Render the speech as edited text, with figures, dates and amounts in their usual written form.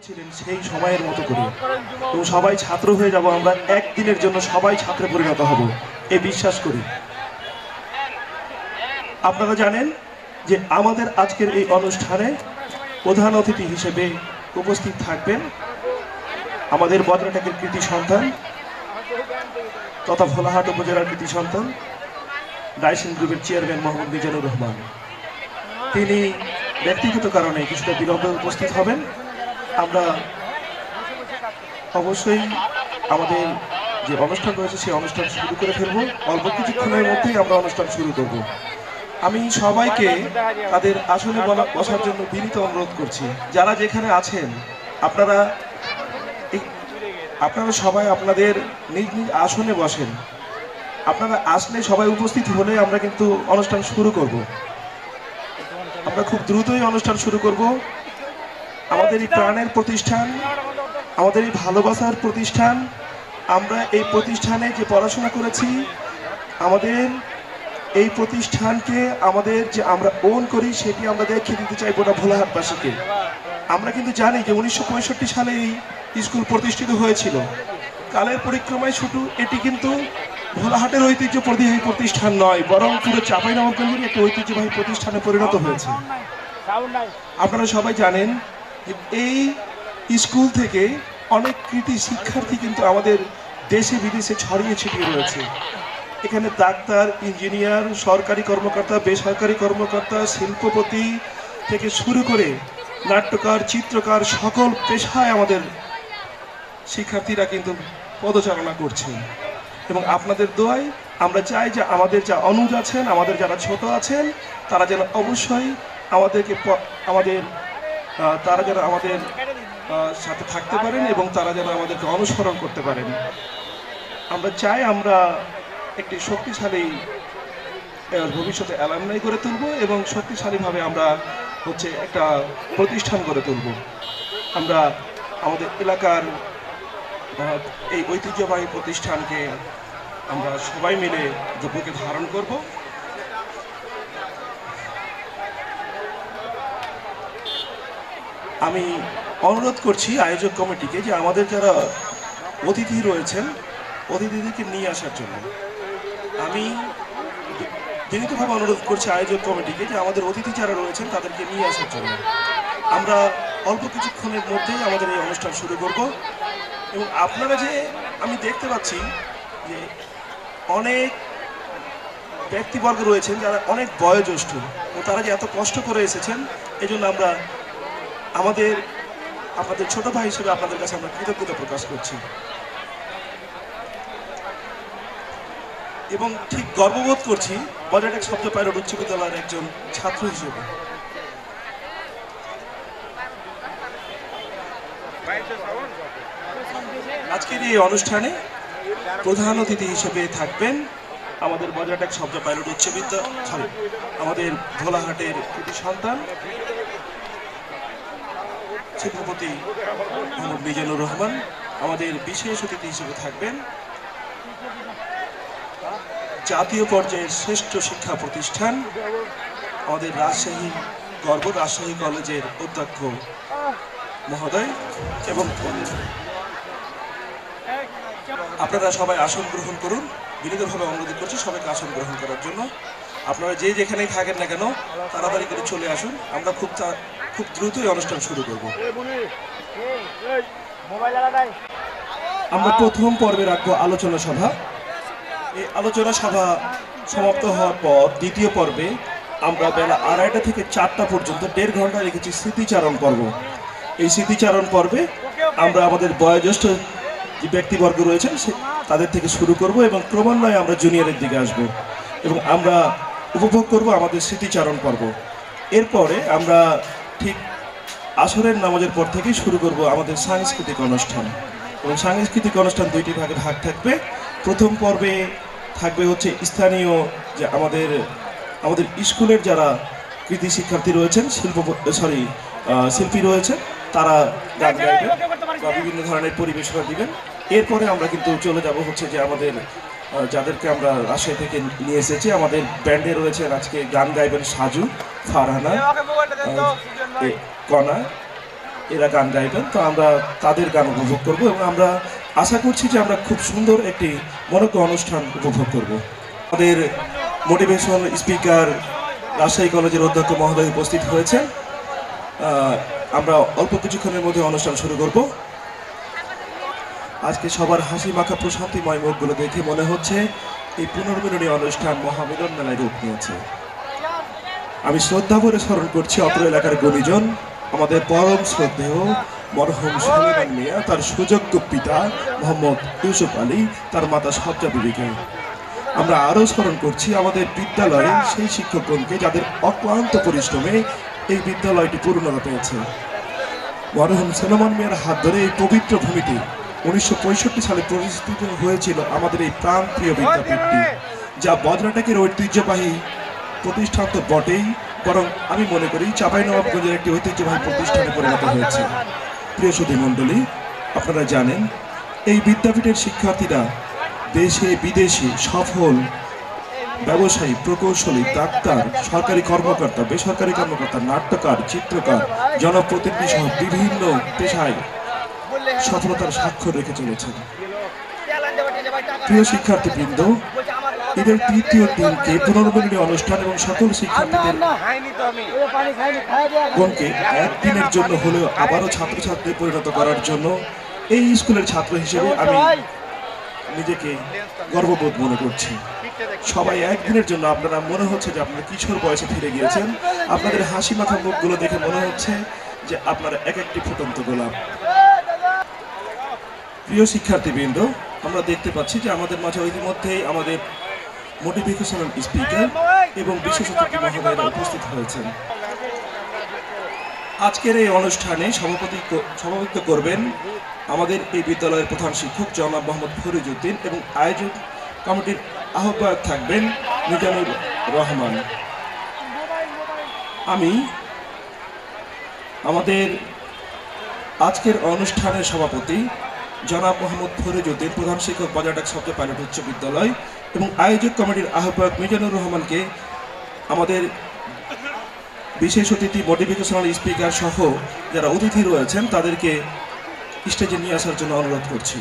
ছিলেন সেই সময়ের মতো করে এবং সবাই ছাত্র হয়ে যাব, আমরা একদিনের জন্য সবাই ছাত্রে পরিণত হব এই বিশ্বাস করি। আপনারা জানেন যে আমাদের আজকের এই অনুষ্ঠানে প্রধান অতিথি হিসেবে উপস্থিত থাকবেন আমাদের বদরাটাকের কৃতি সন্তান তথা ভোলাহাট উপজেলার কৃতি সন্তান ডাইসেন গ্রুপের চেয়ারম্যান মোহাম্মদ মিজানুর রহমান। তিনি ব্যক্তিগত কারণে কিছুটা বিলম্বে উপস্থিত হবেন। আমরা অবশ্যই আমাদের যে অনুষ্ঠান রয়েছে সেই অনুষ্ঠান শুরু করে ফেলবো। অল্প কিছুক্ষণের মধ্যেই আমরা অনুষ্ঠান শুরু করব। আমি সবাইকে তাদের আসনে বসার জন্য বিনীত অনুরোধ করছি। যারা যেখানে আছেন আপনারা সবাই আপনাদের নিজ নিজ আসনে বসেন। আপনারা আসলে সবাই উপস্থিত হলে আমরা কিন্তু অনুষ্ঠান শুরু করব। আমরা খুব দ্রুতই অনুষ্ঠান শুরু করব। আমাদের এই প্রাণের প্রতিষ্ঠান, আমাদের এই ভালোবাসার প্রতিষ্ঠান, আমরা এই প্রতিষ্ঠানে যে পড়াশোনা করেছি, আমাদের এই প্রতিষ্ঠানকে আমাদের যে আমরা ওন করি সেটি আমরা দেখিয়ে দিতে চাইবো না ভোলাহাটবাসীকে। আমরা কিন্তু জানি যে 1965 সালে এই স্কুল প্রতিষ্ঠিত হয়েছিল। কালের পরিক্রমায় শুধু এটি কিন্তু ভোলাহাটের ঐতিহ্যবাহী প্রতিষ্ঠান নয়, বরং পুরো চাঁপাইনবাবগঞ্জের একটি ঐতিহ্যবাহী প্রতিষ্ঠানে পরিণত হয়েছে। আপনারা সবাই জানেন যে এই স্কুল থেকে অনেক কৃতি শিক্ষার্থী কিন্তু আমাদের দেশে বিদেশে ছড়িয়ে ছিটিয়ে রয়েছে। এখানে ডাক্তার, ইঞ্জিনিয়ার, সরকারি কর্মকর্তা, বেসরকারি কর্মকর্তা, শিল্পপতি থেকে শুরু করে নাট্যকার, চিত্রকার, সকল পেশায় আমাদের শিক্ষার্থীরা কিন্তু পদচারণা করছেন। এবং আপনাদের দোয়ায় আমরা চাই যে আমাদের যা অনুজ আছেন, আমাদের যারা ছোট আছেন, তারা যেন অবশ্যই তারা যেন আমাদের সাথে থাকতে পারেন এবং তারা যেন আমাদেরকে অনুসরণ করতে পারেন। আমরা চাই আমরা একটি শক্তিশালী ভবিষ্যতে অ্যালামনাই গড়ে তুলব এবং শক্তিশালীভাবে আমরা একটা প্রতিষ্ঠান গড়ে তুলব। আমরা আমাদের এলাকার এই ঐতিহ্যবাহী প্রতিষ্ঠানকে আমরা সবাই মিলে বুকে ধারণ করব। আমি অনুরোধ করছি আয়োজক কমিটিকে যে আমাদের যারা অতিথি রয়েছেন অতিথিদেরকে নিয়ে আসার জন্য। আমি বিনীতভাবে অনুরোধ করছি আয়োজক কমিটিকে যে আমাদের অতিথি যারা রয়েছেন তাদেরকে নিয়ে আসার জন্য। আমরা অল্প কিছুক্ষণের মধ্যেই আমাদের এই অনুষ্ঠান শুরু করব। এবং আপনারা যে আমি দেখতে পাচ্ছি যে অনেক ব্যক্তিবর্গ রয়েছেন যারা অনেক বয়োজ্যেষ্ঠ এবং তারা যে এত কষ্ট করে এসেছেন, এই জন্য আমরা আপনাদের ছোট ভাই হিসেবে আপনাদের কাছে আমরা কৃতজ্ঞতা প্রকাশ করছি এবং ঠিক গর্ববোধ করছি বদরাটাক শব্দ পাইলট উচ্চ বিদ্যালয়ের একজন ছাত্র হিসেবে। আজকের এই অনুষ্ঠানে প্রধান অতিথি হিসেবে থাকবেন আমাদের বদরাটাক শব্দ পাইলট উচ্চ বিদ্যালয়, আমাদের ভোলাহাটের কৃতি সন্তান শিক্ষাপতি মোহাম্মদ মিজানুর রহমান। আমাদের বিশেষ অতিথি হিসেবে থাকবেন জাতীয় পর্যায়ের শ্রেষ্ঠ শিক্ষা প্রতিষ্ঠান আমাদের রাজশাহী কলেজের অধ্যক্ষ মহোদয়। এবং আপনারা সবাই আসন গ্রহণ করুন। বিনীতভাবে অনুরোধ করছি সবাইকে আসন গ্রহণ করার জন্য। আপনারা যে যেখানেই থাকেন না কেন তাড়াতাড়ি করে চলে আসুন। আমরা খুব দ্রুতই অনুষ্ঠান শুরু করব। আমরা প্রথম পর্বে রাখবো আলোচনা সভা। এই আলোচনা সভা সমাপ্ত হওয়ার পর দ্বিতীয় পর্বে আমরা বেলা 2:30 থেকে 4টা পর্যন্ত 1.5 ঘন্টা রেখেছি স্মৃতিচারণ পর্ব। এই স্মৃতিচারণ পর্বে আমরা আমাদের বয়োজ্যেষ্ঠ যে ব্যক্তিবর্গ রয়েছেন তাদের থেকে শুরু করব এবং ক্রমান্বয়ে আমরা জুনিয়রের দিকে আসব এবং আমরা উপভোগ করব আমাদের স্মৃতিচারণ পর্ব। এরপরে আমরা ঠিক আসরের নামাজের পর থেকেই শুরু করব আমাদের সাংস্কৃতিক অনুষ্ঠান এবং সাংস্কৃতিক অনুষ্ঠান 2টি ভাগে ভাগ থাকবে। প্রথম পর্বে থাকবে স্থানীয় যে আমাদের স্কুলের যারা কৃতি শিক্ষার্থী রয়েছেন, শিল্পী রয়েছেন, তারা গান গাইবেন বা বিভিন্ন ধরনের পরিবেশনা দিবেন। এরপরে আমরা কিন্তু চলে যাব যে আমাদের যাদেরকে আমরা রাজশাহী থেকে নিয়ে এসেছি, আমাদের ব্যান্ডে রয়েছেন আজকে গান গাইবেন সাজু, ফারহানা, কণা এরা গান গাইবেন, তো আমরা তাদের গান উপভোগ করব এবং আমরা আশা করছি যে আমরা খুব সুন্দর একটি মনোজ্ঞ অনুষ্ঠান উপভোগ করব। আমাদের মোটিভেশন স্পিকার রাজশাহী কলেজের অধ্যক্ষ মহোদয় উপস্থিত হয়েছেন। আমরা অল্প কিছুক্ষণের মধ্যে অনুষ্ঠান শুরু করব। আজকে সবার হাসি মাখা প্রশান্তিময় মুখগুলো দেখে মনে হচ্ছে এই পুনর্মিলনী অনুষ্ঠান মহামিলন মেলায় রূপ নিয়েছে। আমি শ্রদ্ধা ভরে স্মরণ করছি অত্র এলাকার গুণীজন, আমাদের পরম শ্রদ্ধেয় মরহুম সুলেমান মিয়া, তার সুযোগ্য পিতা মোহাম্মদ ইউসুফ আলী, তার মাতা সজ্জা বিবিকে। আমরা আরও স্মরণ করছি আমাদের বিদ্যালয়ের সেই শিক্ষকগণকে যাদের অক্লান্ত পরিশ্রমে এই বিদ্যালয়টি পূর্ণতা পেয়েছে। মরহুম সুলেমান মিয়ার হাত ধরে এই পবিত্র ভূমিতে 1965 সালে প্রতিষ্ঠিত হয়েছিল আমাদের এই প্রাণপ্রিয় বিদ্যাপীঠটি, যা বজরাটাকের ঐতিহ্যবাহী প্রতিষ্ঠান তো বটেই, বরং আমি মনে করি চাঁপাইনবাবগঞ্জের একটি ঐতিহ্যবাহী প্রতিষ্ঠানে পরিণত হয়েছে। প্রিয় সুধী মণ্ডলী, আপনারা জানেন এই বিদ্যাপীঠের শিক্ষার্থীরা দেশে বিদেশে সফল ব্যবসায়ী, প্রকৌশলী, ডাক্তার, সরকারি কর্মকর্তা, বেসরকারি কর্মকর্তা, নাট্যকার, চিত্রকার, জনপ্রতিনিধি সহ বিভিন্ন পেশায় সফলতার স্বাক্ষর রেখে চলেছেন। প্রিয় শিক্ষার্থীবৃন্দ, ঈদের তৃতীয় দিনকে পুনর্মিলনী অনুষ্ঠান এবং সকল শিক্ষার্থীদের গণকে একদিনের জন্য হলেও আবারও ছাত্রছাত্রী পরিণত করার জন্য এই স্কুলের ছাত্র হিসেবে আমি নিজেকে গর্ববোধ মনে করছি। সবাই একদিনের জন্য, আপনারা মনে হচ্ছে যে আপনারা কিশোর বয়সে ফিরে গিয়েছেন। আপনাদের হাসি মাথা মুখগুলো দেখে মনে হচ্ছে যে আপনারা এক একটি ফুটন্ত গোলাপ। প্রিয় শিক্ষার্থীবৃন্দ, আমরা দেখতে পাচ্ছি যে আমাদের মাঝে ইতিমধ্যেই আমাদের মোটিভেশনাল স্পিকার এবং বিশেষ অতিথি মহোদয়রা উপস্থিত হয়েছেন। আজকের এই অনুষ্ঠানে সভাপতিত্ব করবেন আমাদের এই বিদ্যালয়ের প্রধান শিক্ষক জনাব মোহাম্মদ ফরিজউদ্দিন এবং আয়োজক কমিটির আহ্বায়ক থাকবেন মিজানুর রহমান। আমি আমাদের আজকের অনুষ্ঠানের সভাপতি জনাব মোহাম্মদ ফরিজউদ্দিন, প্রধান শিক্ষক বাজারডাক শব্দ পাইলট উচ্চ বিদ্যালয় এবং আয়োজক কমিটির আহ্বায়ক মিজানুর রহমানকে আমাদের বিশেষ অতিথি মোটিভেশনাল স্পিকার সহ যারা অতিথি রয়েছেন তাদেরকে স্টেজে নিয়ে আসার জন্য অনুরোধ করছি।